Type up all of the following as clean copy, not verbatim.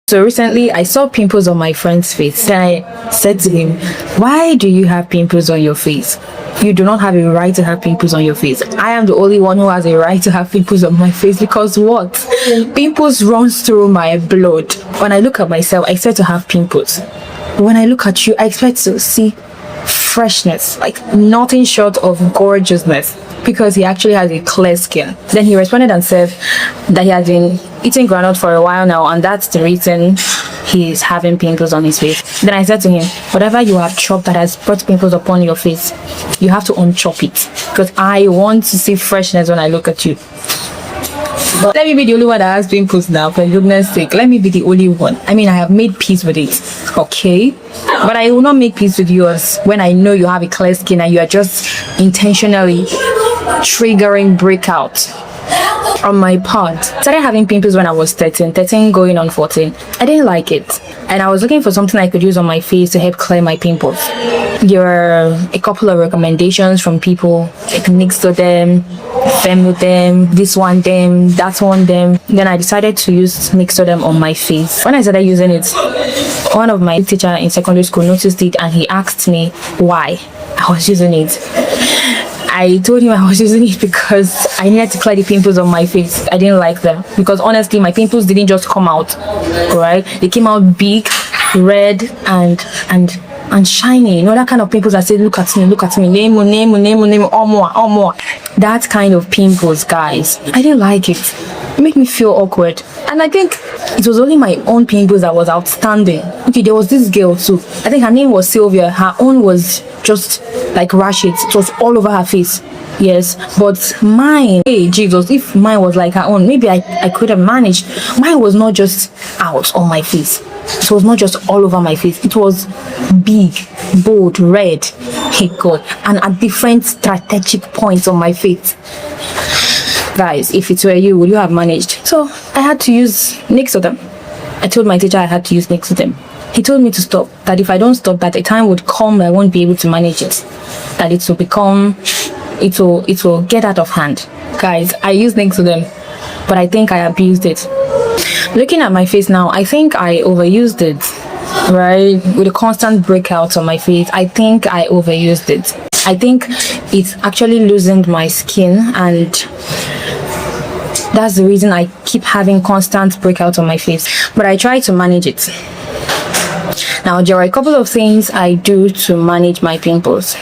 So recently I saw pimples on my friend's face. Then I said to him, why do you have pimples on your face? You do not have a right to have pimples on your face. I am the only one who has a right to have pimples on my face because what? Pimples runs through my blood. When I look at myself, I expect to have pimples. When I look at you, I expect to see freshness, like nothing short of gorgeousness, because he actually has a clear skin. Then he responded and said that he has been eating groundnut for a while now, and that's the reason he's having pimples on his face. Then I said to him, whatever you have chopped that has brought pimples upon your face, you have to unchop it, because I want to see freshness when I look at you. But let me be the only one that has pimples now, for goodness sake. Let me be the only one. I mean, I have made peace with it, okay? But I will not make peace with yours when I know you have a clear skin and you are just intentionally triggering breakout on my part. I started having pimples when I was 13 going on 14. I didn't like it, and I was looking for something I could use on my face to help clear my pimples. There were a couple of recommendations from people like Nixodem, Femudem, this one them, that one them. Then I decided to use Nixodem on my face. When I started using it, one of my teacher in secondary school noticed it and he asked me why I was using it. I told him I was using it because I needed to clear the pimples on my face. I didn't like them because honestly my pimples didn't just come out, right? They came out big, red, and shiny. You know, that kind of pimples that say look at me, name, more. That kind of pimples, guys. I didn't like it. It made me feel awkward. And I think it was only my own pimples that was outstanding. Okay, there was this girl too. I think her name was Sylvia. Her own was just like rashes. It was all over her face. Yes, but mine, hey Jesus, if mine was like her own, maybe I could have managed. Mine was not just out on my face. It was not just all over my face. It was big, bold, red, hey God, and at different strategic points on my face. Guys, if it were you, would you have managed? So I had to use Nixodem. I told my teacher I had to use Nixodem. He told me to stop, that if I don't stop, that a time would come I won't be able to manage it, that it will get out of hand. Guys, I use Nixodem, but I think I abused it. Looking at my face now, I think I overused it, right? With the constant breakouts on my face, I think I overused it. I think it actually loosened my skin, and that's the reason I keep having constant breakouts on my face. But I try to manage it. Now, there are a couple of things I do to manage my pimples.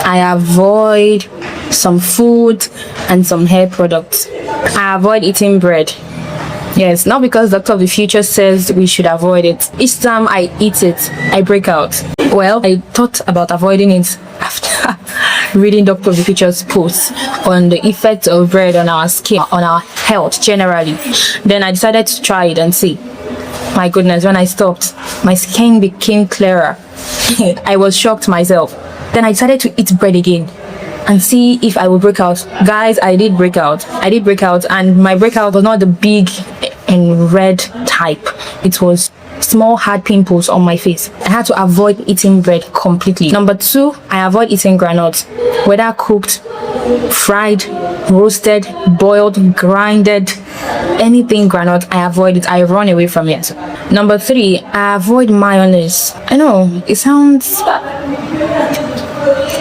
I avoid some food and some hair products. I avoid eating bread. Yes, not because Doctor of the Future says we should avoid it. Each time I eat it, I break out. Well, I thought about avoiding it after reading Doctor of the Future's posts on the effect of bread on our skin, on our health generally. Then I decided to try it and see. My goodness, when I stopped, my skin became clearer. I was shocked myself. Then I decided to eat bread again and see if I will break out. Guys, I did break out, and my breakout was not the big and red type. It was small hard pimples on my face. I had to avoid eating bread completely. Number 2, I avoid eating groundnuts, whether cooked, fried, roasted, boiled, grinded, anything groundnut. I avoid it. I run away from it. Number 3, I avoid mayonnaise. I know it sounds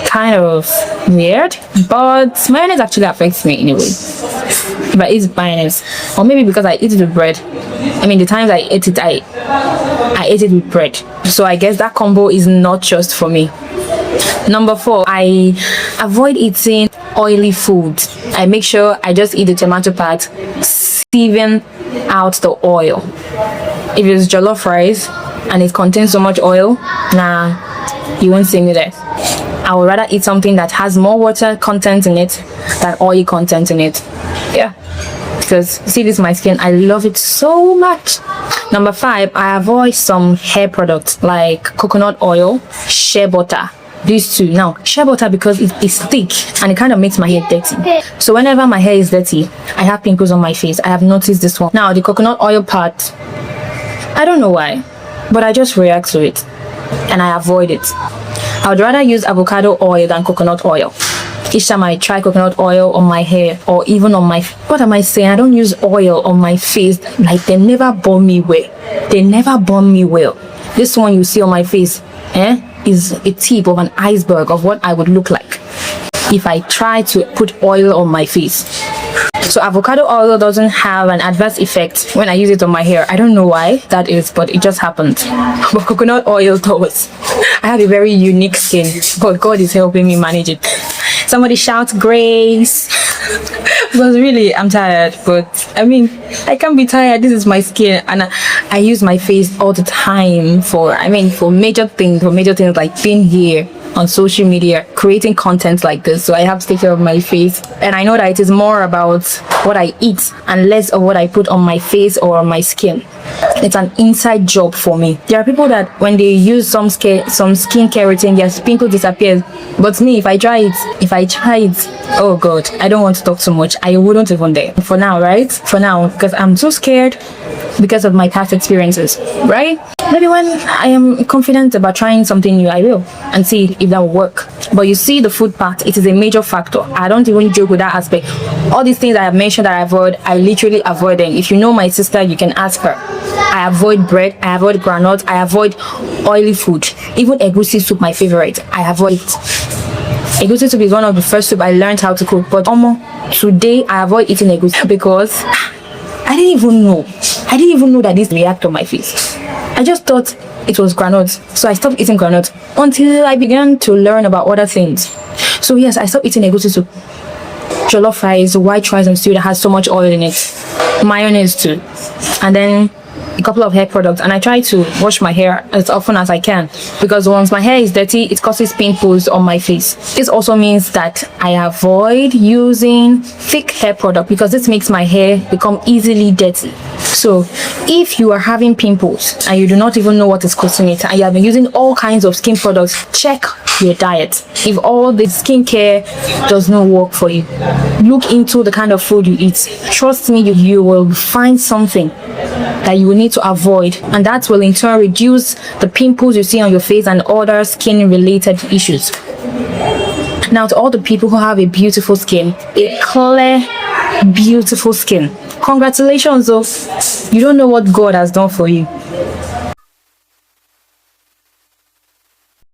kind of weird, but mayonnaise actually affects me in a way if I eat mayonnaise, or maybe because I eat it with bread. I mean, the times I ate it, I ate it with bread, so I guess that combo is not just for me. Number 4, I avoid eating oily food. I make sure I just eat the tomato part, sieving out the oil. If it's jollof rice and it contains so much oil, nah, you won't see me there. I would rather eat something that has more water content in it than oil content in it. Yeah, because see, this is my skin. I love it so much. Number 5, I avoid some hair products like coconut oil, shea butter. These two. Now, shea butter, because it is thick and it kind of makes my hair dirty. So whenever my hair is dirty, I have pimples on my face. I have noticed this one. Now, the coconut oil part, I don't know why, but I just react to it and I avoid it. I would rather use avocado oil than coconut oil. Each time I try coconut oil on my hair or even on my, what am I saying? I don't use oil on my face. Like, they never burn me well. They never burn me well. This one you see on my face, is a tip of an iceberg of what I would look like if I try to put oil on my face. So avocado oil doesn't have an adverse effect when I use it on my hair. I don't know why that is, but it just happened. But coconut oil does. I have a very unique skin, but God is helping me manage it. Somebody shout grace. Because really, I'm tired, but I mean, I can't be tired. This is my skin, and I use my face all the time for major things like being here on social media, creating content like this. So I have to take care of my face, and I know that it is more about what I eat and less of what I put on my face or on my skin. It's an inside job for me. There are people that when they use some skincare routine, yes, pimples disappears. But me, if I try it, oh God, I don't want to talk too much. I wouldn't even dare. For now, right? For now, because I'm too scared because of my past experiences, right? Maybe when I am confident about trying something new, I will and see if that will work. But you see, the food part, it is a major factor. I don't even joke with that aspect. All these things I have mentioned that I avoid, I literally avoid them. If you know my sister, you can ask her. I avoid bread, I avoid granite, I avoid oily food. Even egusi soup, my favorite, I avoid it. Egusi soup is one of the first soup I learned how to cook, but today I avoid eating egusi because I didn't even know that this react on my face. I just thought it was granite, so I stopped eating granite until I began to learn about other things. So yes, I stopped eating egusi soup, jollof rice, white rice and stew that has so much oil in it, mayonnaise too, and then a couple of hair products. And I try to wash my hair as often as I can, because once my hair is dirty, it causes pimples on my face. This also means that I avoid using thick hair product because this makes my hair become easily dirty. So if you are having pimples and you do not even know what is causing it, and you have been using all kinds of skin products, check your diet. If all the skincare does not work for you, look into the kind of food you eat. Trust me, you will find something that you will need to avoid, and that will in turn reduce the pimples you see on your face and other skin related issues. Now, to all the people who have a beautiful skin, a clear, beautiful skin, congratulations though. You don't know what God has done for you.